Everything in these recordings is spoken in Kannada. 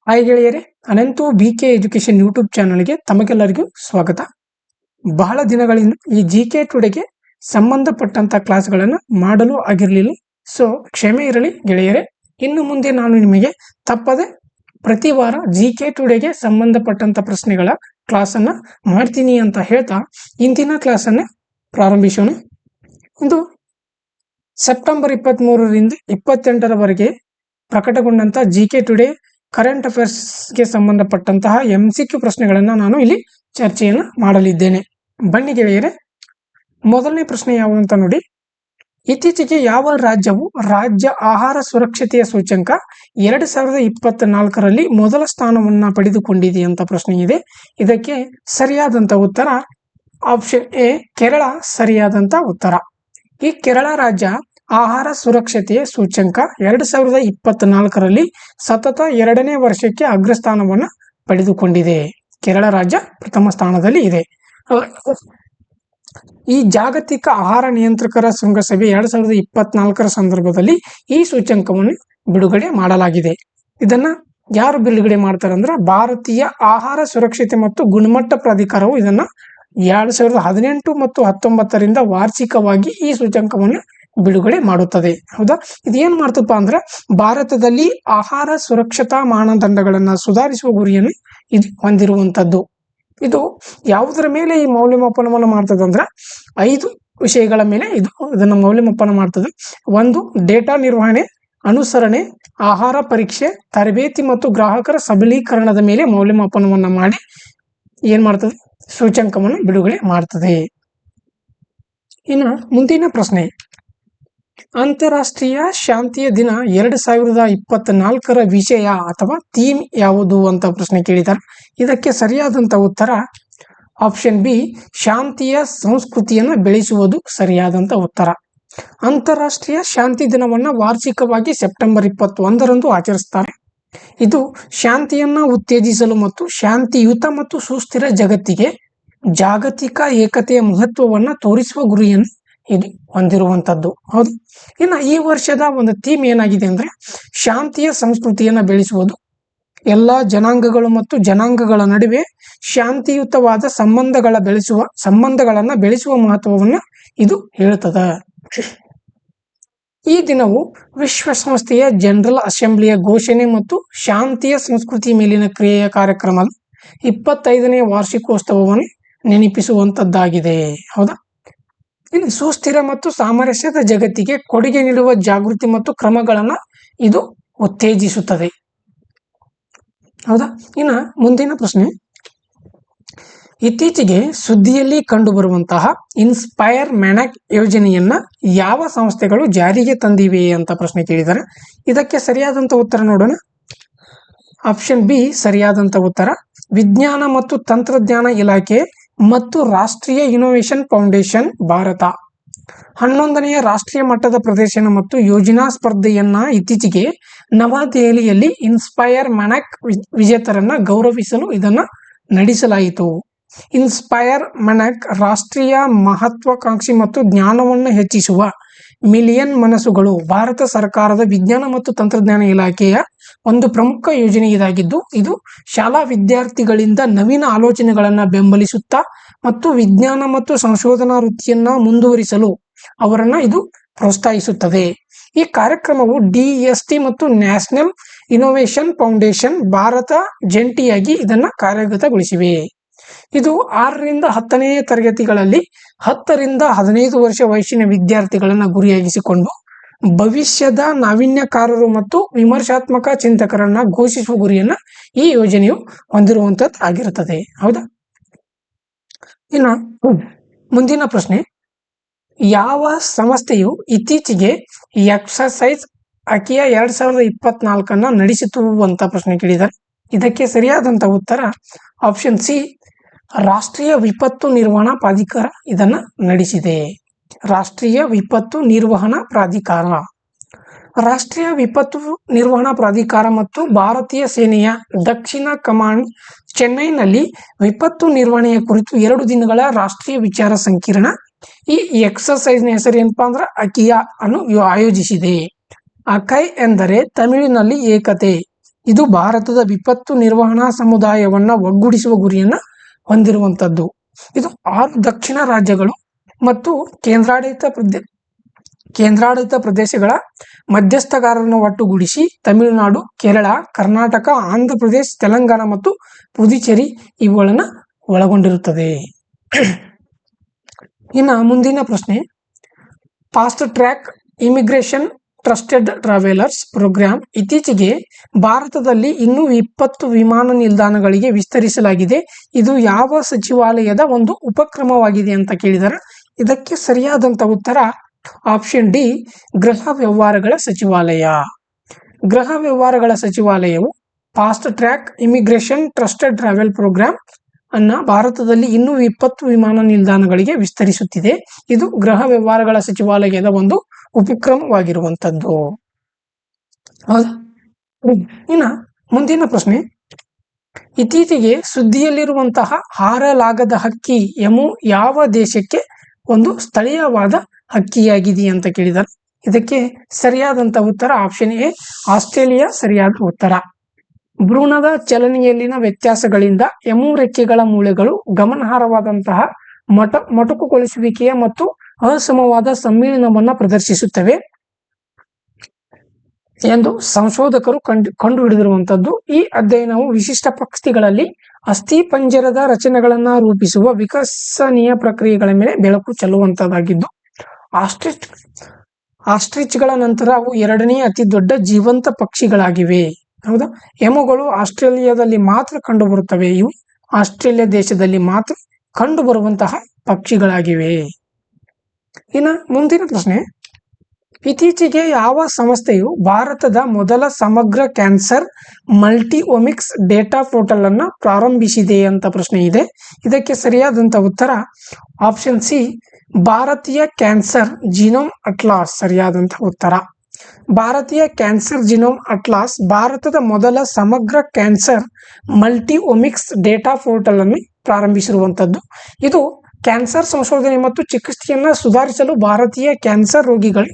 ಹಾಯ್ ಗೆಳೆಯರೇ, ಅನಂತು BK ಎಜುಕೇಶನ್ ಯೂಟ್ಯೂಬ್ ಚಾನಲ್ಗೆ ತಮಗೆಲ್ಲರಿಗೂ ಸ್ವಾಗತ. ಬಹಳ ದಿನಗಳಿಂದ ಈ GK ಟುಡೆಗೆ ಸಂಬಂಧಪಟ್ಟಂತ ಕ್ಲಾಸ್ಗಳನ್ನು ಮಾಡಲು ಆಗಿರಲಿಲ್ಲ. ಸೊ ಕ್ಷಮೆ ಇರಲಿ ಗೆಳೆಯರೇ. ಇನ್ನು ಮುಂದೆ ನಾನು ನಿಮಗೆ ತಪ್ಪದೆ ಪ್ರತಿ ವಾರ GK ಟುಡೆಗೆ ಸಂಬಂಧಪಟ್ಟಂತ ಪ್ರಶ್ನೆಗಳ ಕ್ಲಾಸನ್ನು ಮಾಡ್ತೀನಿ ಅಂತ ಹೇಳ್ತಾ ಇಂದಿನ ಕ್ಲಾಸನ್ನು ಪ್ರಾರಂಭಿಸೋಣ. ಇದು ಸೆಪ್ಟೆಂಬರ್ 23ರಿಂದ 28ರವರೆಗೆ ಪ್ರಕಟಗೊಂಡಂತ GK ಟುಡೆ ಕರೆಂಟ್ ಅಫೇರ್ಸ್ಗೆ ಸಂಬಂಧಪಟ್ಟಂತಹ MCQ ಪ್ರಶ್ನೆಗಳನ್ನು ನಾನು ಇಲ್ಲಿ ಚರ್ಚೆಯನ್ನು ಮಾಡಲಿದ್ದೇನೆ. ಬನ್ನಿ ಗೆಳೆಯರೆ, ಮೊದಲನೇ ಪ್ರಶ್ನೆ ಯಾವುದು ಅಂತ ನೋಡಿ. ಇತ್ತೀಚೆಗೆ ಯಾವ ರಾಜ್ಯವು ರಾಜ್ಯ ಆಹಾರ ಸುರಕ್ಷತೆಯ ಸೂಚ್ಯಂಕ 2024ರಲ್ಲಿ ಮೊದಲ ಸ್ಥಾನವನ್ನು ಪಡೆದುಕೊಂಡಿದೆ ಅಂತ ಪ್ರಶ್ನೆ ಇದೆ. ಇದಕ್ಕೆ ಸರಿಯಾದಂಥ ಉತ್ತರ ಆಪ್ಷನ್ ಎ, ಕೇರಳ ಸರಿಯಾದಂಥ ಉತ್ತರ. ಈ ಕೇರಳ ರಾಜ್ಯ ಆಹಾರ ಸುರಕ್ಷತೆಯ ಸೂಚ್ಯಂಕ 2024ರಲ್ಲಿ ಸತತ 2ನೇ ವರ್ಷಕ್ಕೆ ಅಗ್ರಸ್ಥಾನವನ್ನು ಪಡೆದುಕೊಂಡಿದೆ. ಕೇರಳ ರಾಜ್ಯ ಪ್ರಥಮ ಸ್ಥಾನದಲ್ಲಿ ಇದೆ. ಈ ಜಾಗತಿಕ ಆಹಾರ ನಿಯಂತ್ರಕರ ಶೃಂಗಸಭೆ 2024ರ ಸಂದರ್ಭದಲ್ಲಿ ಈ ಸೂಚ್ಯಂಕವನ್ನು ಬಿಡುಗಡೆ ಮಾಡಲಾಗಿದೆ. ಇದನ್ನ ಯಾರು ಬಿಡುಗಡೆ ಮಾಡ್ತಾರೆ ಅಂದ್ರೆ ಭಾರತೀಯ ಆಹಾರ ಸುರಕ್ಷತೆ ಮತ್ತು ಗುಣಮಟ್ಟ ಪ್ರಾಧಿಕಾರವು ಇದನ್ನ 2018 ಮತ್ತು 19ರಿಂದ ವಾರ್ಷಿಕವಾಗಿ ಈ ಸೂಚ್ಯಂಕವನ್ನು ಬಿಡುಗಡೆ ಮಾಡುತ್ತದೆ. ಹೌದಾ, ಇದೇನ್ ಮಾಡ್ತಪ್ಪ ಅಂದ್ರೆ ಭಾರತದಲ್ಲಿ ಆಹಾರ ಸುರಕ್ಷತಾ ಮಾನದಂಡಗಳನ್ನು ಸುಧಾರಿಸುವ ಗುರಿಯನ್ನು ಇದು ಹೊಂದಿರುವಂತದ್ದು. ಇದು ಯಾವುದರ ಮೇಲೆ ಈ ಮೌಲ್ಯಮಾಪನವನ್ನು ಮಾಡ್ತದೆ ಅಂದ್ರೆ 5 ವಿಷಯಗಳ ಮೇಲೆ ಇದನ್ನ ಮೌಲ್ಯಮಾಪನ ಮಾಡ್ತದೆ. 1, ಡೇಟಾ ನಿರ್ವಹಣೆ, ಅನುಸರಣೆ, ಆಹಾರ ಪರೀಕ್ಷೆ, ತರಬೇತಿ ಮತ್ತು ಗ್ರಾಹಕರ ಸಬಲೀಕರಣದ ಮೇಲೆ ಮೌಲ್ಯಮಾಪನವನ್ನು ಮಾಡಿ ಏನ್ ಮಾಡ್ತದೆ, ಸೂಚ್ಯಂಕವನ್ನು ಬಿಡುಗಡೆ ಮಾಡ್ತದೆ. ಇನ್ನು ಮುಂದಿನ ಪ್ರಶ್ನೆ, ಅಂತಾರಾಷ್ಟ್ರೀಯ ಶಾಂತಿಯ ದಿನ 2024ರ ವಿಷಯ ಅಥವಾ ಥೀಮ್ ಯಾವುದು ಅಂತ ಪ್ರಶ್ನೆ ಕೇಳಿದ್ದಾರೆ. ಇದಕ್ಕೆ ಸರಿಯಾದಂಥ ಉತ್ತರ ಆಪ್ಷನ್ ಬಿ, ಶಾಂತಿಯ ಸಂಸ್ಕೃತಿಯನ್ನು ಬೆಳೆಸುವುದು ಸರಿಯಾದಂಥ ಉತ್ತರ. ಅಂತಾರಾಷ್ಟ್ರೀಯ ಶಾಂತಿ ದಿನವನ್ನು ವಾರ್ಷಿಕವಾಗಿ ಸೆಪ್ಟೆಂಬರ್ 21ರಂದು ಆಚರಿಸ್ತಾರೆ. ಇದು ಶಾಂತಿಯನ್ನು ಉತ್ತೇಜಿಸಲು ಮತ್ತು ಶಾಂತಿಯುತ ಮತ್ತು ಸುಸ್ಥಿರ ಜಗತ್ತಿಗೆ ಜಾಗತಿಕ ಏಕತೆಯ ಮಹತ್ವವನ್ನು ತೋರಿಸುವ ಗುರಿಯನ್ನು ಇದು ಹೊಂದಿರುವಂಥದ್ದು. ಹೌದು, ಇನ್ನು ಈ ವರ್ಷದ ಒಂದು ಥೀಮ್ ಏನಾಗಿದೆ ಅಂದ್ರೆ ಶಾಂತಿಯ ಸಂಸ್ಕೃತಿಯನ್ನು ಬೆಳೆಸುವುದು, ಎಲ್ಲ ಜನಾಂಗಗಳು ಮತ್ತು ಜನಾಂಗಗಳ ನಡುವೆ ಶಾಂತಿಯುತವಾದ ಸಂಬಂಧಗಳನ್ನು ಬೆಳೆಸುವ ಮಹತ್ವವನ್ನು ಇದು ಹೇಳ್ತದ. ಈ ದಿನವು ವಿಶ್ವಸಂಸ್ಥೆಯ ಜನರಲ್ ಅಸೆಂಬ್ಲಿಯ ಘೋಷಣೆ ಮತ್ತು ಶಾಂತಿಯ ಸಂಸ್ಕೃತಿ ಮೇಲಿನ ಕ್ರಿಯೆಯ ಕಾರ್ಯಕ್ರಮದ 25ನೇ ವಾರ್ಷಿಕೋತ್ಸವವನ್ನು ನೆನಪಿಸುವಂತದ್ದಾಗಿದೆ. ಹೌದಾ, ಇಲ್ಲಿ ಸುಸ್ಥಿರ ಮತ್ತು ಸಾಮರಸ್ಯದ ಜಗತ್ತಿಗೆ ಕೊಡುಗೆ ನೀಡುವ ಜಾಗೃತಿ ಮತ್ತು ಕ್ರಮಗಳನ್ನು ಇದು ಉತ್ತೇಜಿಸುತ್ತದೆ. ಹೌದಾ, ಇನ್ನು ಮುಂದಿನ ಪ್ರಶ್ನೆ, ಇತ್ತೀಚೆಗೆ ಸುದ್ದಿಯಲ್ಲಿ ಕಂಡುಬರುವಂತಹ ಇನ್ಸ್ಪೈರ್ ಮ್ಯಾನಕ್ ಯೋಜನೆಯನ್ನ ಯಾವ ಸಂಸ್ಥೆಗಳು ಜಾರಿಗೆ ತಂದಿವೆ ಅಂತ ಪ್ರಶ್ನೆ ಕೇಳಿದ್ದಾರೆ. ಇದಕ್ಕೆ ಸರಿಯಾದಂಥ ಉತ್ತರ ನೋಡೋಣ. ಆಪ್ಷನ್ ಬಿ ಸರಿಯಾದಂಥ ಉತ್ತರ. ವಿಜ್ಞಾನ ಮತ್ತು ತಂತ್ರಜ್ಞಾನ ಇಲಾಖೆ ಮತ್ತು ರಾಷ್ಟ್ರೀಯ ಇನೋವೇಷನ್ ಫೌಂಡೇಶನ್ ಭಾರತ 11ನೇ ರಾಷ್ಟ್ರೀಯ ಮಟ್ಟದ ಪ್ರದರ್ಶನ ಮತ್ತು ಯೋಜನಾ ಸ್ಪರ್ಧೆಯನ್ನ ಇತ್ತೀಚೆಗೆ ನವದೆಹಲಿಯಲ್ಲಿ ಇನ್ಸ್ಪೈರ್ ಮ್ಯಾನಕ್ ವಿಜೇತರನ್ನ ಗೌರವಿಸಲು ಇದನ್ನ ನಡೆಸಲಾಯಿತು. ಇನ್ಸ್ಪೈರ್ ಮ್ಯಾನಕ್ ರಾಷ್ಟ್ರೀಯ ಮಹತ್ವಾಕಾಂಕ್ಷಿ ಮತ್ತು ಜ್ಞಾನವನ್ನು ಹೆಚ್ಚಿಸುವ ಮಿಲಿಯನ್ ಮನಸ್ಸುಗಳು ಭಾರತ ಸರ್ಕಾರದ ವಿಜ್ಞಾನ ಮತ್ತು ತಂತ್ರಜ್ಞಾನ ಇಲಾಖೆಯ ಒಂದು ಪ್ರಮುಖ ಯೋಜನೆ ಇದಾಗಿದ್ದು, ಇದು ಶಾಲಾ ವಿದ್ಯಾರ್ಥಿಗಳಿಂದ ನವೀನ ಆಲೋಚನೆಗಳನ್ನು ಬೆಂಬಲಿಸುತ್ತಾ ಮತ್ತು ವಿಜ್ಞಾನ ಮತ್ತು ಸಂಶೋಧನಾ ವೃತ್ತಿಯನ್ನ ಮುಂದುವರಿಸಲು ಅವರನ್ನ ಇದು ಪ್ರೋತ್ಸಾಹಿಸುತ್ತದೆ. ಈ ಕಾರ್ಯಕ್ರಮವು DST ಮತ್ತು ನ್ಯಾಷನಲ್ ಇನೋವೇಷನ್ ಫೌಂಡೇಶನ್ ಭಾರತ ಜಂಟಿಯಾಗಿ ಇದನ್ನ ಕಾರ್ಯಗತಗೊಳಿಸಿವೆ. ಇದು 6ರಿಂದ 10ನೇ ತರಗತಿಗಳಲ್ಲಿ 10ರಿಂದ 15 ವರ್ಷ ವಯಸ್ಸಿನ ವಿದ್ಯಾರ್ಥಿಗಳನ್ನ ಗುರಿಯಾಗಿಸಿಕೊಂಡು ಭವಿಷ್ಯದ ನಾವೀನ್ಯಕಾರರು ಮತ್ತು ವಿಮರ್ಶಾತ್ಮಕ ಚಿಂತಕರನ್ನ ಘೋಷಿಸುವ ಗುರಿಯನ್ನ ಈ ಯೋಜನೆಯು ಹೊಂದಿರುವಂತದ್ದು ಆಗಿರುತ್ತದೆ. ಹೌದಾ, ಇನ್ನು ಮುಂದಿನ ಪ್ರಶ್ನೆ, ಯಾವ ಸಂಸ್ಥೆಯು ಇತ್ತೀಚೆಗೆ ಎಕ್ಸರ್ಸೈಸ್ ಅಕಿಯಾ 2024 ನಡೆಸಿತು ಅಂತ ಪ್ರಶ್ನೆ ಕೇಳಿದ್ದಾರೆ. ಇದಕ್ಕೆ ಸರಿಯಾದಂಥ ಉತ್ತರ ಆಪ್ಷನ್ ಸಿ, ರಾಷ್ಟ್ರೀಯ ವಿಪತ್ತು ನಿರ್ವಹಣಾ ಪ್ರಾಧಿಕಾರ ಇದನ್ನ ನಡೆಸಿದೆ. ರಾಷ್ಟ್ರೀಯ ವಿಪತ್ತು ನಿರ್ವಹಣಾ ಪ್ರಾಧಿಕಾರ. ರಾಷ್ಟ್ರೀಯ ವಿಪತ್ತು ನಿರ್ವಹಣಾ ಪ್ರಾಧಿಕಾರ ಮತ್ತು ಭಾರತೀಯ ಸೇನೆಯ ದಕ್ಷಿಣ ಕಮಾಂಡ್ ಚೆನ್ನೈನಲ್ಲಿ ವಿಪತ್ತು ನಿರ್ವಹಣೆಯ ಕುರಿತು 2 ದಿನಗಳ ರಾಷ್ಟ್ರೀಯ ವಿಚಾರ ಸಂಕಿರಣ, ಈ ಎಕ್ಸರ್ಸೈಸ್ನ ಹೆಸರು ಏನಪ್ಪಾ ಅಂದ್ರೆ ಅಕಿಯಾ ಅನ್ನು ಆಯೋಜಿಸಿದೆ. ಅಕೈ ಎಂದರೆ ತಮಿಳಿನಲ್ಲಿ ಏಕತೆ, ಇದು ಭಾರತದ ವಿಪತ್ತು ನಿರ್ವಹಣಾ ಸಮುದಾಯವನ್ನ ಒಗ್ಗೂಡಿಸುವ ಗುರಿಯನ್ನ ಹೊಂದಿರುವಂತದ್ದು. ಇದು 6 ದಕ್ಷಿಣ ರಾಜ್ಯಗಳು ಮತ್ತು ಕೇಂದ್ರಾಡಳಿತ ಪ್ರದೇಶಗಳ ಮಧ್ಯಸ್ಥಗಾರರನ್ನು ಒಟ್ಟುಗೂಡಿಸಿ ತಮಿಳುನಾಡು, ಕೇರಳ, ಕರ್ನಾಟಕ, ಆಂಧ್ರ ಪ್ರದೇಶ, ತೆಲಂಗಾಣ ಮತ್ತು ಪುದುಚೇರಿ ಇವುಗಳನ್ನ ಒಳಗೊಂಡಿರುತ್ತದೆ. ಇನ್ನು ಮುಂದಿನ ಪ್ರಶ್ನೆ, fast track immigration trusted travellers programme ಇತ್ತೀಚೆಗೆ ಭಾರತದಲ್ಲಿ ಇನ್ನೂ 20 ವಿಮಾನ ನಿಲ್ದಾಣಗಳಿಗೆ ವಿಸ್ತರಿಸಲಾಗಿದೆ. ಇದು ಯಾವ ಸಚಿವಾಲಯದ ಒಂದು ಉಪಕ್ರಮವಾಗಿದೆ ಅಂತ ಕೇಳಿದರೆ ಇದಕ್ಕೆ ಸರಿಯಾದಂತ ಉತ್ತರ ಆಪ್ಷನ್ ಡಿ, ಗೃಹ ವ್ಯವಹಾರಗಳ ಸಚಿವಾಲಯ. ಗೃಹ ವ್ಯವಹಾರಗಳ ಸಚಿವಾಲಯವು fast track immigration trusted travel programme ಅನ್ನ ಭಾರತದಲ್ಲಿ ಇನ್ನೂ 20 ವಿಮಾನ ನಿಲ್ದಾಣಗಳಿಗೆ ವಿಸ್ತರಿಸುತ್ತಿದೆ. ಇದು ಗೃಹ ವ್ಯವಹಾರಗಳ ಸಚಿವಾಲಯದ ಒಂದು ಉಪಕ್ರಮವಾಗಿರುವಂತದ್ದು. ಹೌದಾ? ಇನ್ನು ಮುಂದಿನ ಪ್ರಶ್ನೆ, ಇತ್ತೀಚೆಗೆ ಸುದ್ದಿಯಲ್ಲಿರುವಂತಹ ಹಾರಲಾಗದ ಹಕ್ಕಿ ಎಮು ಯಾವ ದೇಶಕ್ಕೆ ಒಂದು ಸ್ಥಳೀಯವಾದ ಹಕ್ಕಿಯಾಗಿದೆ ಅಂತ ಕೇಳಿದರೆ ಇದಕ್ಕೆ ಸರಿಯಾದಂತ ಉತ್ತರ ಆಪ್ಷನ್ ಎ, ಆಸ್ಟ್ರೇಲಿಯಾ ಸರಿಯಾದ ಉತ್ತರ. ಭ್ರೂಣದ ಚಲನೆಯಲ್ಲಿನ ವ್ಯತ್ಯಾಸಗಳಿಂದ ಎಮು ರೆಕ್ಕೆಗಳ ಮೂಳೆಗಳು ಗಮನಾರ್ಹವಾದಂತಹ ಮೊಟಕುಗೊಳಿಸುವಿಕೆಯ ಮತ್ತು ಅಸಮವಾದ ಸಮ್ಮಿಳನವನ್ನು ಪ್ರದರ್ಶಿಸುತ್ತವೆ ಎಂದು ಸಂಶೋಧಕರು ಕಂಡುಹಿಡಿದಿರುವಂತದ್ದು. ಈ ಅಧ್ಯಯನವು ವಿಶಿಷ್ಟ ಪಕ್ಷಿಗಳಲ್ಲಿ ಅಸ್ಥಿಪಂಜರದ ರಚನೆಗಳನ್ನ ರೂಪಿಸುವ ವಿಕಸನೀಯ ಪ್ರಕ್ರಿಯೆಗಳ ಮೇಲೆ ಬೆಳಕು ಚೆಲ್ಲುವಂತದ್ದಾಗಿದ್ದು, ಆಸ್ಟ್ರಿಚ್ಗಳ ನಂತರ ಅವು 2ನೇ ಅತಿ ದೊಡ್ಡ ಜೀವಂತ ಪಕ್ಷಿಗಳಾಗಿವೆ. ಹೌದಾ? ಎಮುಗಳು ಆಸ್ಟ್ರೇಲಿಯಾದಲ್ಲಿ ಮಾತ್ರ ಕಂಡುಬರುತ್ತವೆ. ಇವು ಆಸ್ಟ್ರೇಲಿಯಾ ದೇಶದಲ್ಲಿ ಮಾತ್ರ ಕಂಡುಬರುವಂತಹ ಪಕ್ಷಿಗಳಾಗಿವೆ. ಇನ್ನು ಮುಂದಿನ ಪ್ರಶ್ನೆ, ಇತ್ತೀಚೆಗೆ ಯಾವ ಸಂಸ್ಥೆಯು ಭಾರತದ ಮೊದಲ ಸಮಗ್ರ ಕ್ಯಾನ್ಸರ್ ಮಲ್ಟಿಒಮಿಕ್ಸ್ ಡೇಟಾ ಪೋರ್ಟಲ್ ಅನ್ನು ಪ್ರಾರಂಭಿಸಿದೆ ಅಂತ ಪ್ರಶ್ನೆ ಇದೆ. ಇದಕ್ಕೆ ಸರಿಯಾದಂತ ಉತ್ತರ ಆಪ್ಷನ್ ಸಿ, ಭಾರತೀಯ ಕ್ಯಾನ್ಸರ್ ಜಿನೋಮ್ ಅಟ್ಲಾಸ್ ಸರಿಯಾದಂತ ಉತ್ತರ. ಭಾರತೀಯ ಕ್ಯಾನ್ಸರ್ ಜಿನೋಮ್ ಅಟ್ಲಾಸ್ ಭಾರತದ ಮೊದಲ ಸಮಗ್ರ ಕ್ಯಾನ್ಸರ್ ಮಲ್ಟಿಒಮಿಕ್ಸ್ ಡೇಟಾ ಪೋರ್ಟಲ್ ಅನ್ನು ಪ್ರಾರಂಭಿಸಿರುವಂತದ್ದು. ಇದು ಕ್ಯಾನ್ಸರ್ ಸಂಶೋಧನೆ ಮತ್ತು ಚಿಕಿತ್ಸೆಯನ್ನು ಸುಧಾರಿಸಲು ಭಾರತೀಯ ಕ್ಯಾನ್ಸರ್ ರೋಗಿಗಳ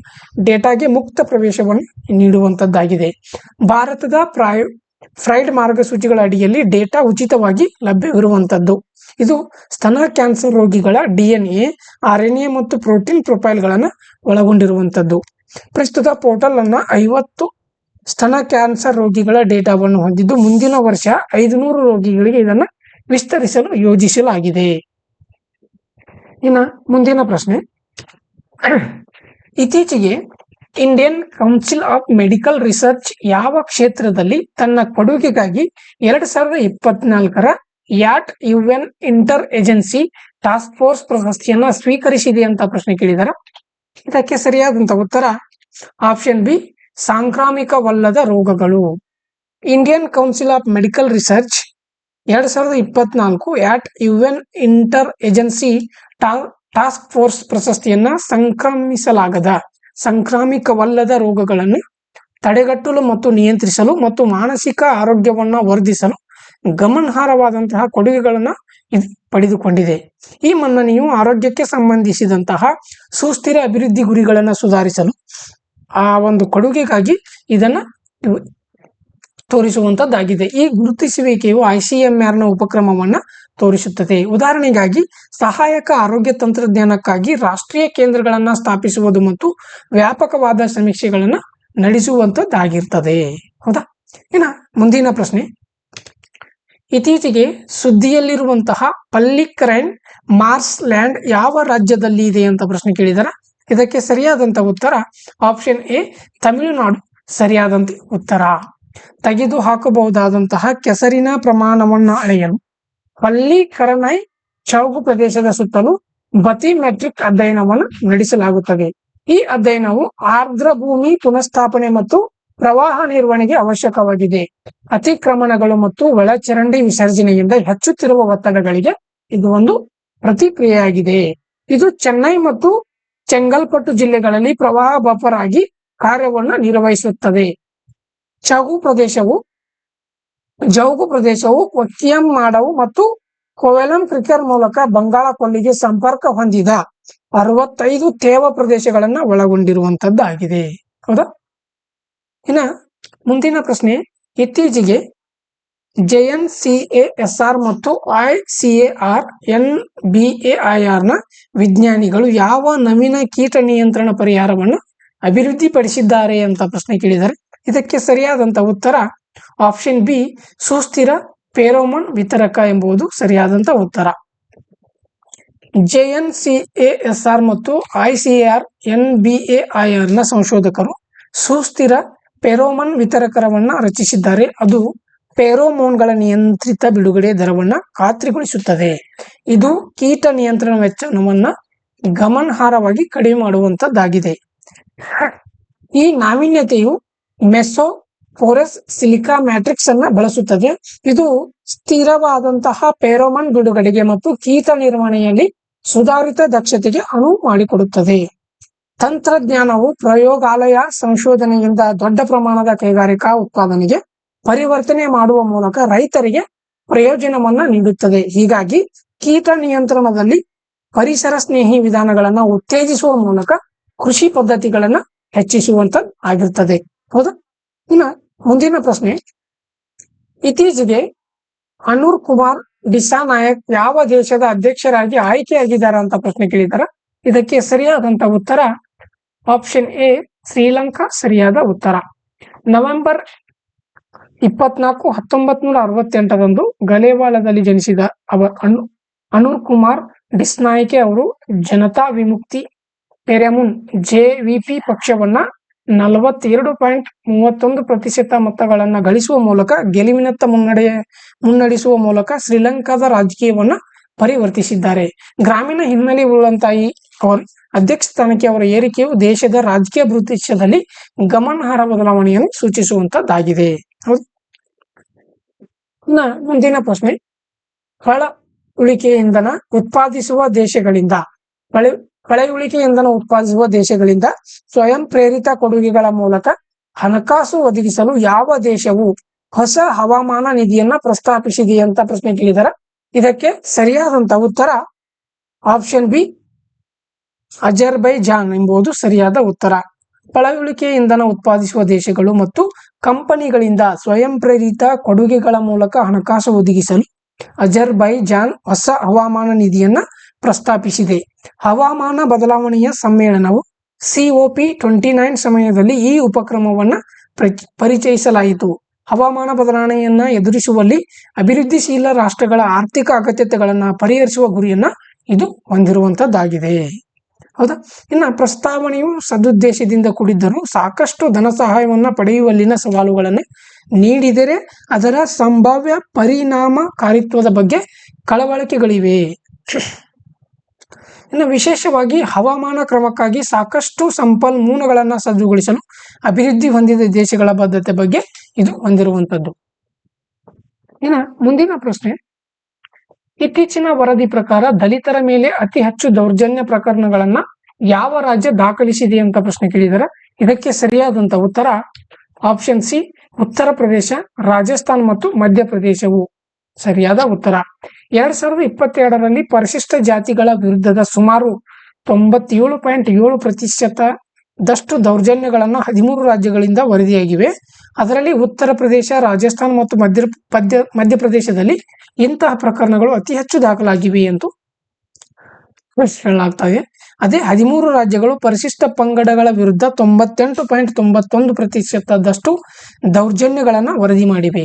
ಡೇಟಾಗೆ ಮುಕ್ತ ಪ್ರವೇಶವನ್ನು ನೀಡುವಂತದ್ದಾಗಿದೆ. ಭಾರತದ ಫ್ರೈಡ್ ಮಾರ್ಗಸೂಚಿಗಳ ಅಡಿಯಲ್ಲಿ ಡೇಟಾ ಉಚಿತವಾಗಿ ಲಭ್ಯವಿರುವಂತದ್ದು. ಇದು ಸ್ತನ ಕ್ಯಾನ್ಸರ್ ರೋಗಿಗಳ DNA, RNA ಮತ್ತು ಪ್ರೋಟೀನ್ ಪ್ರೊಫೈಲ್ಗಳನ್ನು ಒಳಗೊಂಡಿರುವಂತದ್ದು. ಪ್ರಸ್ತುತ ಪೋರ್ಟಲ್ ಅನ್ನ 50 ಸ್ತನ ಕ್ಯಾನ್ಸರ್ ರೋಗಿಗಳ ಡೇಟಾವನ್ನು ಹೊಂದಿದ್ದು, ಮುಂದಿನ ವರ್ಷ 500 ರೋಗಿಗಳಿಗೆ ಇದನ್ನು ವಿಸ್ತರಿಸಲು ಯೋಜಿಸಲಾಗಿದೆ. ಇನ್ನು ಮುಂದಿನ ಪ್ರಶ್ನೆ, ಇತ್ತೀಚೆಗೆ Indian Council of Medical Research ಯಾವ ಕ್ಷೇತ್ರದಲ್ಲಿ ತನ್ನ ಕೊಡುಗೆಗಾಗಿ 2024ರ ಯಾಟ್ UN Inter Agency Task Force ಪ್ರಶಸ್ತಿಯನ್ನ ಸ್ವೀಕರಿಸಿದೆ ಅಂತ ಪ್ರಶ್ನೆ ಕೇಳಿದ್ದಾರೆ. ಇದಕ್ಕೆ ಸರಿಯಾದಂತ ಉತ್ತರ ಆಪ್ಷನ್ ಬಿ, ಸಾಂಕ್ರಾಮಿಕವಲ್ಲದ ರೋಗಗಳು. Indian Council of Medical Research 2024 ಯಾಟ್ UN Inter Agency Task Force ಪ್ರಶಸ್ತಿಯನ್ನ ಸಾಂಕ್ರಾಮಿಕವಲ್ಲದ ರೋಗಗಳನ್ನು ತಡೆಗಟ್ಟಲು ಮತ್ತು ನಿಯಂತ್ರಿಸಲು ಮತ್ತು ಮಾನಸಿಕ ಆರೋಗ್ಯವನ್ನ ವರ್ಧಿಸಲು ಗಮನಾರ್ಹವಾದಂತಹ ಕೊಡುಗೆಗಳನ್ನು ಇದು ಪಡೆದುಕೊಂಡಿದೆ. ಈ ಮನ್ನಣೆಯು ಆರೋಗ್ಯಕ್ಕೆ ಸಂಬಂಧಿಸಿದಂತಹ ಸುಸ್ಥಿರ ಅಭಿವೃದ್ಧಿ ಗುರಿಗಳನ್ನು ಸುಧಾರಿಸಲು ಆ ಒಂದು ಕೊಡುಗೆಗಾಗಿ ಇದನ್ನ ತೋರಿಸುವಂತದ್ದಾಗಿದೆ. ಈ ಗುರುತಿಸುವಿಕೆಯು ICMR ಉಪಕ್ರಮವನ್ನ ತೋರಿಸುತ್ತದೆ. ಉದಾಹರಣೆಗಾಗಿ ಸಹಾಯಕ ಆರೋಗ್ಯ ತಂತ್ರಜ್ಞಾನಕ್ಕಾಗಿ ರಾಷ್ಟ್ರೀಯ ಕೇಂದ್ರಗಳನ್ನ ಸ್ಥಾಪಿಸುವುದು ಮತ್ತು ವ್ಯಾಪಕವಾದ ಸಮೀಕ್ಷೆಗಳನ್ನ ನಡೆಸುವಂತದ್ದಾಗಿರ್ತದೆ. ಹೌದಾ? ಇನ್ನು ಮುಂದಿನ ಪ್ರಶ್ನೆ, ಇತ್ತೀಚೆಗೆ ಸುದ್ದಿಯಲ್ಲಿರುವಂತಹ ಪಲ್ಲಿಕರೈನ್ ಮಾರ್ಸ್ ಲ್ಯಾಂಡ್ ಯಾವ ರಾಜ್ಯದಲ್ಲಿ ಇದೆ ಅಂತ ಪ್ರಶ್ನೆ ಕೇಳಿದಾರೆ. ಇದಕ್ಕೆ ಸರಿಯಾದಂತ ಉತ್ತರ ಆಪ್ಷನ್ ಎ, ತಮಿಳುನಾಡು ಸರಿಯಾದಂತ ಉತ್ತರ. ತೆಗೆದು ಹಾಕಬಹುದಾದಂತಹ ಕೆಸರಿನ ಪ್ರಮಾಣವನ್ನು ಅಳೆಯಲು ಪಲ್ಲಿಕರನೈ ಚೌಗು ಪ್ರದೇಶದ ಸುತ್ತಲೂ ಬಥಿಮೆಟ್ರಿಕ್ ಅಧ್ಯಯನವನ್ನು ನಡೆಸಲಾಗುತ್ತದೆ. ಈ ಅಧ್ಯಯನವು ಆರ್ದ್ರ ಭೂಮಿ ಪುನಃಸ್ಥಾಪನೆ ಮತ್ತು ಪ್ರವಾಹ ನಿರ್ವಹಣೆಗೆ ಅವಶ್ಯಕವಾಗಿದೆ. ಅತಿಕ್ರಮಣಗಳು ಮತ್ತು ಒಳಚರಂಡಿ ವಿಸರ್ಜನೆಯಿಂದ ಹೆಚ್ಚುತ್ತಿರುವ ಒತ್ತಡಗಳಿಗೆ ಇದು ಒಂದು ಪ್ರತಿಕ್ರಿಯೆಯಾಗಿದೆ. ಇದು ಚೆನ್ನೈ ಮತ್ತು ಚೆಂಗಲ್ಪಟ್ಟು ಜಿಲ್ಲೆಗಳಲ್ಲಿ ಪ್ರವಾಹ ಬಫರ್ ಆಗಿ ಕಾರ್ಯವನ್ನು ನಿರ್ವಹಿಸುತ್ತದೆ. ಜೌಗು ಪ್ರದೇಶವು ಕೊಚ್ಚಿಯಂ ಮಾಡವು ಮತ್ತು ಕೋವೆಲಂ ಕ್ರಿಕರ್ ಮೂಲಕ ಬಂಗಾಳ ಕೊಲ್ಲಿಗೆ ಸಂಪರ್ಕ ಹೊಂದಿದ 65 ತೇವ ಪ್ರದೇಶಗಳನ್ನ ಒಳಗೊಂಡಿರುವಂತದ್ದಾಗಿದೆ. ಹೌದಾ? ಇನ್ನ ಮುಂದಿನ ಪ್ರಶ್ನೆ, ಇತ್ತೀಚೆಗೆ JNCASR ಮತ್ತು ICAR NBAIR ನ ವಿಜ್ಞಾನಿಗಳು ಯಾವ ನವೀನ ಕೀಟ ನಿಯಂತ್ರಣ ಪರಿಹಾರವನ್ನು ಅಭಿವೃದ್ಧಿಪಡಿಸಿದ್ದಾರೆ ಅಂತ ಪ್ರಶ್ನೆ ಕೇಳಿದ್ದಾರೆ. ಇದಕ್ಕೆ ಸರಿಯಾದಂತ ಉತ್ತರ ಆಪ್ಷನ್ ಬಿ ಸುಸ್ಥಿರ ಫೆರೋಮೋನ್ ವಿತರಕ ಎಂಬುದು ಸರಿಯಾದಂತ ಉತ್ತರ. JNCASR ಮತ್ತು ICAR NBAIR ನ ಸಂಶೋಧಕರು ಸುಸ್ಥಿರ ಫೆರೋಮೋನ್ ವಿತರಕರವನ್ನ ರಚಿಸಿದ್ದಾರೆ. ಅದು ಫೆರೋಮೋನ್ಗಳ ನಿಯಂತ್ರಿತ ಬಿಡುಗಡೆ ದರವನ್ನ ಖಾತ್ರಿಗೊಳಿಸುತ್ತದೆ. ಇದು ಕೀಟ ನಿಯಂತ್ರಣ ವೆಚ್ಚವನ್ನ ಗಮನಾರ್ಹವಾಗಿ ಕಡಿಮೆ ಮಾಡುವಂತದ್ದಾಗಿದೆ. ಈ ನಾವೀನ್ಯತೆಯು ಮೆಸೋಫೋರಸ್ ಸಿಲಿಕಾ ಮ್ಯಾಟ್ರಿಕ್ಸ್ ಅನ್ನ ಬಳಸುತ್ತದೆ. ಇದು ಸ್ಥಿರವಾದಂತಹ ಫೆರೋಮೋನ್ ಬಿಡುಗಡೆಗೆ ಮತ್ತು ಕೀಟ ನಿರ್ವಹಣೆಯಲ್ಲಿ ಸುಧಾರಿತ ದಕ್ಷತೆಗೆ ಅನುವು ಮಾಡಿಕೊಡುತ್ತದೆ. ತಂತ್ರಜ್ಞಾನವು ಪ್ರಯೋಗಾಲಯ ಸಂಶೋಧನೆಯಿಂದ ದೊಡ್ಡ ಪ್ರಮಾಣದ ಕೈಗಾರಿಕಾ ಉತ್ಪಾದನೆಗೆ ಪರಿವರ್ತನೆ ಮಾಡುವ ಮೂಲಕ ರೈತರಿಗೆ ಪ್ರಯೋಜನವನ್ನ ನೀಡುತ್ತದೆ. ಹೀಗಾಗಿ ಕೀಟ ನಿಯಂತ್ರಣದಲ್ಲಿ ಪರಿಸರ ಸ್ನೇಹಿ ವಿಧಾನಗಳನ್ನ ಉತ್ತೇಜಿಸುವ ಮೂಲಕ ಕೃಷಿ ಪದ್ಧತಿಗಳನ್ನ ಹೆಚ್ಚಿಸುವಂತ ಆಗಿರ್ತದೆ. ಹೌದಾ? ಇನ್ನು ಮುಂದಿನ ಪ್ರಶ್ನೆ, ಇತ್ತೀಚೆಗೆ ಅನೂರ್ ಕುಮಾರ್ ದಿಸಾನಾಯಕ್ ಯಾವ ದೇಶದ ಅಧ್ಯಕ್ಷರಾಗಿ ಆಯ್ಕೆಯಾಗಿದ್ದಾರೆ ಅಂತ ಪ್ರಶ್ನೆ ಕೇಳಿದ್ದಾರೆ. ಇದಕ್ಕೆ ಸರಿಯಾದಂತ ಉತ್ತರ ಆಪ್ಷನ್ ಎ ಶ್ರೀಲಂಕಾ ಸರಿಯಾದ ಉತ್ತರ. ನವೆಂಬರ್ 24, 1968 ಗಲೇವಾಲದಲ್ಲಿ ಜನಿಸಿದ ಅನೂರ್ ಕುಮಾರ್ ದಿಸ್ನಾಯ್ಕೆ ಅವರು ಜನತಾ ವಿಮುಕ್ತಿ ಪೆರಮುನ್ JVP ಪಕ್ಷವನ್ನ 42.31% ಮತಗಳನ್ನ ಗಳಿಸುವ ಮೂಲಕ ಗೆಲುವಿನತ್ತ ಮುನ್ನಡೆಸುವ ಮೂಲಕ ಶ್ರೀಲಂಕಾದ ರಾಜಕೀಯವನ್ನ ಪರಿವರ್ತಿಸಿದ್ದಾರೆ. ಗ್ರಾಮೀಣ ಹಿನ್ನೆಲೆ ಉಳ್ಳಂತಾಯಿ ಅವರ ಅಧ್ಯಕ್ಷ ಸ್ಥಾನಕ್ಕೆ ಅವರ ಏರಿಕೆಯು ದೇಶದ ರಾಜಕೀಯ ಭವಿಷ್ಯದಲ್ಲಿ ಗಮನಾರ್ಹ ಬದಲಾವಣೆಯನ್ನು ಸೂಚಿಸುವಂತದ್ದಾಗಿದೆ. ಮುಂದಿನ ಪ್ರಶ್ನೆ, ಪಳೆಯುಳಿಕೆ ಇಂಧನ ಉತ್ಪಾದಿಸುವ ದೇಶಗಳಿಂದ ಸ್ವಯಂ ಪ್ರೇರಿತ ಕೊಡುಗೆಗಳ ಮೂಲಕ ಹಣಕಾಸು ಒದಗಿಸಲು ಯಾವ ದೇಶವು ಹೊಸ ಹವಾಮಾನ ನಿಧಿಯನ್ನ ಪ್ರಸ್ತಾಪಿಸಿದೆ ಅಂತ ಪ್ರಶ್ನೆ ಕೇಳಿದ್ದಾರೆ. ಇದಕ್ಕೆ ಸರಿಯಾದಂತ ಉತ್ತರ ಆಪ್ಷನ್ ಬಿ ಅಜರ್ಬೈಜಾನ್ ಎಂಬುದು ಸರಿಯಾದ ಉತ್ತರ. ಪಳೆಯುಳಿಕೆ ಇಂಧನ ಉತ್ಪಾದಿಸುವ ದೇಶಗಳು ಮತ್ತು ಕಂಪನಿಗಳಿಂದ ಸ್ವಯಂ ಪ್ರೇರಿತ ಕೊಡುಗೆಗಳ ಮೂಲಕ ಹಣಕಾಸು ಒದಗಿಸಲು ಅಜರ್ಬೈಜಾನ್ ಹೊಸ ಹವಾಮಾನ ನಿಧಿಯನ್ನ ಪ್ರಸ್ತಾಪಿಸಿದೆ. ಹವಾಮಾನ ಬದಲಾವಣೆಯ ಸಮ್ಮೇಳನವು COP29 ಸಮಯದಲ್ಲಿ ಈ ಉಪಕ್ರಮವನ್ನ ಪರಿಚಯಿಸಲಾಯಿತು. ಹವಾಮಾನ ಬದಲಾವಣೆಯನ್ನ ಎದುರಿಸುವಲ್ಲಿ ಅಭಿವೃದ್ಧಿಶೀಲ ರಾಷ್ಟ್ರಗಳ ಆರ್ಥಿಕ ಅಗತ್ಯತೆಗಳನ್ನ ಪರಿಹರಿಸುವ ಗುರಿಯನ್ನ ಇದು ಹೊಂದಿರುವಂತದ್ದಾಗಿದೆ. ಹೌದಾ? ಇನ್ನು ಪ್ರಸ್ತಾವನೆಯು ಸದುದ್ದೇಶದಿಂದ ಕೂಡಿದ್ದರೂ ಸಾಕಷ್ಟು ಧನ ಸಹಾಯವನ್ನ ಪಡೆಯುವಲ್ಲಿನ ಸವಾಲುಗಳನ್ನೇ ನೀಡಿದರೆ ಅದರ ಸಂಭಾವ್ಯ ಪರಿಣಾಮಕಾರಿತ್ವದ ಬಗ್ಗೆ ಕಳವಳಿಕೆಗಳಿವೆ. ಇನ್ನು ವಿಶೇಷವಾಗಿ ಹವಾಮಾನ ಕ್ರಮಕ್ಕಾಗಿ ಸಾಕಷ್ಟು ಸಂಪನ್ಮೂಲಗಳನ್ನ ಸಜ್ಜುಗೊಳಿಸಲು ಅಭಿವೃದ್ಧಿ ಹೊಂದಿದ ದೇಶಗಳ ಬದ್ಧತೆ ಬಗ್ಗೆ ಇದು ಹೊಂದಿರುವಂತದ್ದು. ಇನ್ನು ಮುಂದಿನ ಪ್ರಶ್ನೆ, ಇತ್ತೀಚಿನ ವರದಿ ಪ್ರಕಾರ ದಲಿತರ ಮೇಲೆ ಅತಿ ಹೆಚ್ಚು ದೌರ್ಜನ್ಯ ಪ್ರಕರಣಗಳನ್ನ ಯಾವ ರಾಜ್ಯ ದಾಖಲಿಸಿದೆ ಅಂತ ಪ್ರಶ್ನೆ ಕೇಳಿದ್ದಾರೆ. ಇದಕ್ಕೆ ಸರಿಯಾದಂತ ಉತ್ತರ ಆಪ್ಷನ್ ಸಿ ಉತ್ತರ ಪ್ರದೇಶ, ರಾಜಸ್ಥಾನ್ ಮತ್ತು ಮಧ್ಯಪ್ರದೇಶವು ಸರಿಯಾದ ಉತ್ತರ. 2022ರಲ್ಲಿ ಪರಿಶಿಷ್ಟ ಜಾತಿಗಳ ವಿರುದ್ಧದ ಸುಮಾರು 97.7% ದೌರ್ಜನ್ಯಗಳನ್ನ 13 ರಾಜ್ಯಗಳಿಂದ ವರದಿಯಾಗಿವೆ. ಅದರಲ್ಲಿ ಉತ್ತರ ಪ್ರದೇಶ, ರಾಜಸ್ಥಾನ್ ಮತ್ತು ಮಧ್ಯಪ್ರದೇಶದಲ್ಲಿ ಇಂತಹ ಪ್ರಕರಣಗಳು ಅತಿ ಹೆಚ್ಚು ದಾಖಲಾಗಿವೆ ಎಂದು ಹೇಳಲಾಗ್ತದೆ. ಅದೇ 13 ರಾಜ್ಯಗಳು ಪರಿಶಿಷ್ಟ ಪಂಗಡಗಳ ವಿರುದ್ಧ 98.91% ದೌರ್ಜನ್ಯಗಳನ್ನ ವರದಿ ಮಾಡಿವೆ.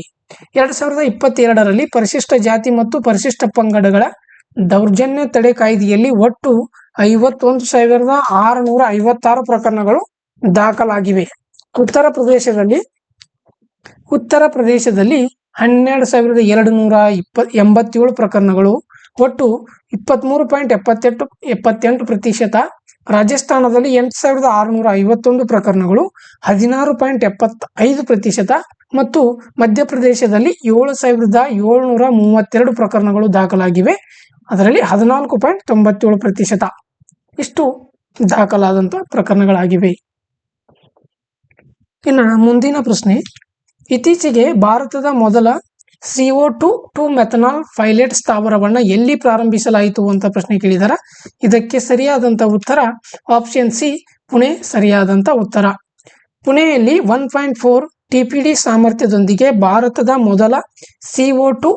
2022ರಲ್ಲಿ ಪರಿಶಿಷ್ಟ ಜಾತಿ ಮತ್ತು ಪರಿಶಿಷ್ಟ ಪಂಗಡಗಳ ದೌರ್ಜನ್ಯ ತಡೆ ಕಾಯ್ದೆಯಲ್ಲಿ ಒಟ್ಟು 51,656 ಪ್ರಕರಣಗಳು ದಾಖಲಾಗಿವೆ. ಉತ್ತರ ಪ್ರದೇಶದಲ್ಲಿ 12,287 ಪ್ರಕರಣಗಳು, ಒಟ್ಟು 23.78%. ರಾಜಸ್ಥಾನದಲ್ಲಿ 8,651 ಪ್ರಕರಣಗಳು, 16.75%. ಮತ್ತು ಮಧ್ಯಪ್ರದೇಶದಲ್ಲಿ 7,732 ಪ್ರಕರಣಗಳು ದಾಖಲಾಗಿವೆ. ಅದರಲ್ಲಿ 14.97% ಇಷ್ಟು ದಾಖಲಾದಂತ ಪ್ರಕರಣಗಳಾಗಿವೆ. ಇನ್ನು ಮುಂದಿನ ಪ್ರಶ್ನೆ, ಇತ್ತೀಚೆಗೆ ಭಾರತದ ಮೊದಲ CO2 ಮೆಥನಾಲ್ ಪೈಲಟ್ ಸ್ಥಾವರವನ್ನ ಎಲ್ಲಿ ಪ್ರಾರಂಭಿಸಲಾಯಿತು ಅಂತ ಪ್ರಶ್ನೆ ಕೇಳಿದಾರೆ. ಇದಕ್ಕೆ ಸರಿಯಾದಂತ ಉತ್ತರ ಆಪ್ಷನ್ ಸಿ ಪುಣೆ ಸರಿಯಾದಂತ ಉತ್ತರ. ಪುಣೆಯಲ್ಲಿ 1.4 TPD ಸಾಮರ್ಥ್ಯದೊಂದಿಗೆ ಭಾರತದ ಮೊದಲ CO2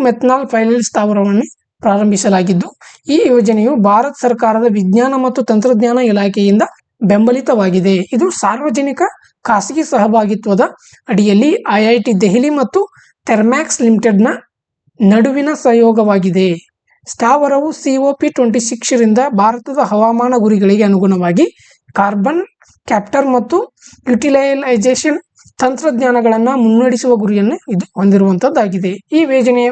ಮೆಥನಾಲ್ ಪೈಲಟ್ ಸ್ಥಾವರವನ್ನು ಪ್ರಾರಂಭಿಸಲಾಗಿದ್ದು, ಈ ಯೋಜನೆಯು ಭಾರತ ಸರ್ಕಾರದ ವಿಜ್ಞಾನ ಮತ್ತು ತಂತ್ರಜ್ಞಾನ ಇಲಾಖೆಯಿಂದ ಬೆಂಬಲಿತವಾಗಿದೆ. ಇದು ಸಾರ್ವಜನಿಕ ಖಾಸಗಿ ಸಹಭಾಗಿತ್ವದ ಅಡಿಯಲ್ಲಿ IIT ದೆಹಲಿ ಮತ್ತು ಥೆರ್ಮ್ಯಾಕ್ಸ್ ಲಿಮಿಟೆಡ್ನ ನಡುವಿನ ಸಹಯೋಗವಾಗಿದೆ. ಸ್ಥಾವರವು COP26 ರಿಂದ ಭಾರತದ ಹವಾಮಾನ ಗುರಿಗಳಿಗೆ ಅನುಗುಣವಾಗಿ ಕಾರ್ಬನ್ ಕ್ಯಾಪ್ಚರ್ ಮತ್ತು ಯುಟಿಲೈಸೇಷನ್ ತಂತ್ರಜ್ಞಾನಗಳನ್ನು ಮುನ್ನಡೆಸುವ ಗುರಿಯನ್ನು ಇದು ಹೊಂದಿರುವಂಥದ್ದಾಗಿದೆ. ಈ ಯೋಜನೆಯ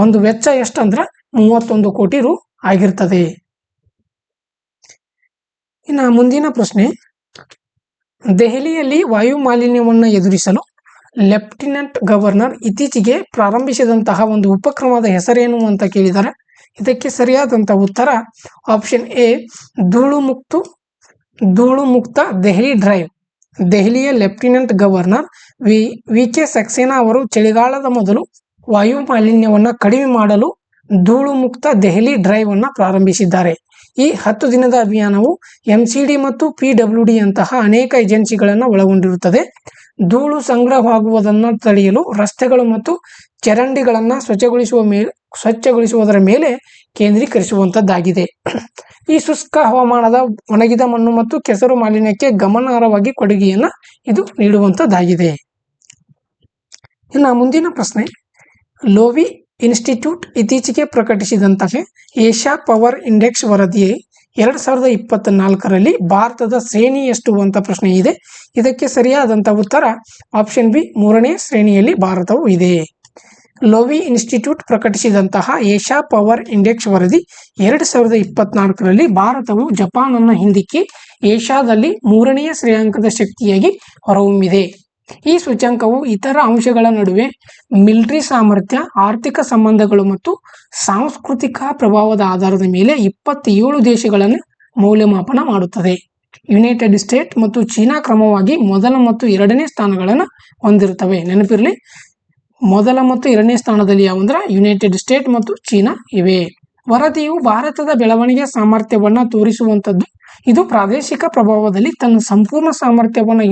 ಒಂದು ವೆಚ್ಚ ಎಷ್ಟಂದ್ರೆ 31 ಕೋಟಿ ರು ಆಗಿರ್ತದೆ. ಇನ್ನು ಮುಂದಿನ ಪ್ರಶ್ನೆ, ದೆಹಲಿಯಲ್ಲಿ ವಾಯು ಮಾಲಿನ್ಯವನ್ನು ಎದುರಿಸಲು ಲೆಫ್ಟಿನೆಂಟ್ ಗವರ್ನರ್ ಇತ್ತೀಚೆಗೆ ಪ್ರಾರಂಭಿಸಿದಂತಹ ಒಂದು ಉಪಕ್ರಮದ ಹೆಸರೇನು ಅಂತ ಕೇಳಿದ್ದಾರೆ. ಇದಕ್ಕೆ ಸರಿಯಾದಂಥ ಉತ್ತರ ಆಪ್ಷನ್ ಎ, ಧೂಳು ಮುಕ್ತ ದೆಹಲಿ ಡ್ರೈವ್. ದೆಹಲಿಯ ಲೆಫ್ಟಿನೆಂಟ್ ಗವರ್ನರ್ VK ಸಕ್ಸೇನಾ ಅವರು ಚಳಿಗಾಲದ ಮೊದಲು ವಾಯು ಮಾಲಿನ್ಯವನ್ನು ಕಡಿಮೆ ಮಾಡಲು ಧೂಳು ಮುಕ್ತ ದೆಹಲಿ ಡ್ರೈವ್ ಅನ್ನು ಪ್ರಾರಂಭಿಸಿದ್ದಾರೆ. ಈ 10 ದಿನದ ಅಭಿಯಾನವು MCD ಮತ್ತು PWD ಅಂತಹ ಅನೇಕ ಏಜೆನ್ಸಿಗಳನ್ನು ಒಳಗೊಂಡಿರುತ್ತದೆ. ಧೂಳು ಸಂಗ್ರಹವಾಗುವುದನ್ನು ತಡೆಯಲು ರಸ್ತೆಗಳು ಮತ್ತು ಚರಂಡಿಗಳನ್ನು ಸ್ವಚ್ಛಗೊಳಿಸುವುದರ ಮೇಲೆ ಕೇಂದ್ರೀಕರಿಸುವಂಥದ್ದಾಗಿದೆ. ಈ ಶುಷ್ಕ ಹವಾಮಾನದ ಒಣಗಿದ ಮಣ್ಣು ಮತ್ತು ಕೆಸರು ಮಾಲಿನ್ಯಕ್ಕೆ ಗಮನಾರ್ಹವಾಗಿ ಕೊಡುಗೆಯನ್ನು ಇದು ನೀಡುವಂಥದ್ದಾಗಿದೆ. ಇನ್ನು ಮುಂದಿನ ಪ್ರಶ್ನೆ, ಲೋವಿ ಇನ್ಸ್ಟಿಟ್ಯೂಟ್ ಇತ್ತೀಚೆಗೆ ಪ್ರಕಟಿಸಿದಂತಹ ಏಷ್ಯಾ ಪವರ್ ಇಂಡೆಕ್ಸ್ ವರದಿ 2024ರಲ್ಲಿ ಭಾರತದ ಶ್ರೇಣಿ ಎಷ್ಟು ಅಂತ ಪ್ರಶ್ನೆ ಇದೆ. ಇದಕ್ಕೆ ಸರಿಯಾದಂಥ ಉತ್ತರ ಆಪ್ಷನ್ ಬಿ, 3ನೇ ಶ್ರೇಣಿಯಲ್ಲಿ ಭಾರತವು ಇದೆ. ಲೋವಿ ಇನ್ಸ್ಟಿಟ್ಯೂಟ್ ಪ್ರಕಟಿಸಿದಂತಹ ಏಷ್ಯಾ ಪವರ್ ಇಂಡೆಕ್ಸ್ ವರದಿ 2024ರಲ್ಲಿ ಭಾರತವು ಜಪಾನನ್ನು ಹಿಂದಿಕ್ಕಿ ಏಷ್ಯಾದಲ್ಲಿ 3ನೇ ಶ್ರೇಯಾಂಕದ ಶಕ್ತಿಯಾಗಿ ಹೊರಹೊಮ್ಮಿದೆ. ಈ ಸೂಚ್ಯಂಕವು ಇತರ ಅಂಶಗಳ ನಡುವೆ ಮಿಲಿಟರಿ ಸಾಮರ್ಥ್ಯ, ಆರ್ಥಿಕ ಸಂಬಂಧಗಳು ಮತ್ತು ಸಾಂಸ್ಕೃತಿಕ ಪ್ರಭಾವದ ಆಧಾರದ ಮೇಲೆ 27 ದೇಶಗಳನ್ನು ಮೌಲ್ಯಮಾಪನ ಮಾಡುತ್ತದೆ. ಯುನೈಟೆಡ್ ಸ್ಟೇಟ್ ಮತ್ತು ಚೀನಾ ಕ್ರಮವಾಗಿ ಮೊದಲ ಮತ್ತು 2ನೇ ಸ್ಥಾನಗಳನ್ನು ಹೊಂದಿರುತ್ತವೆ. ನೆನಪಿರಲಿ, ಮೊದಲ ಮತ್ತು 2ನೇ ಸ್ಥಾನದಲ್ಲಿ ಯಾವಂದ್ರೆ ಯುನೈಟೆಡ್ ಸ್ಟೇಟ್ ಮತ್ತು ಚೀನಾ ಇವೆ. ವರದಿಯು ಭಾರತದ ಬೆಳವಣಿಗೆ ಸಾಮರ್ಥ್ಯವನ್ನು ತೋರಿಸುವಂಥದ್ದು. ಇದು ಪ್ರಾದೇಶಿಕ ಪ್ರಭಾವದಲ್ಲಿ ತನ್ನ ಸಂಪೂರ್ಣ ಸಾಮರ್ಥ್ಯವನ್ನು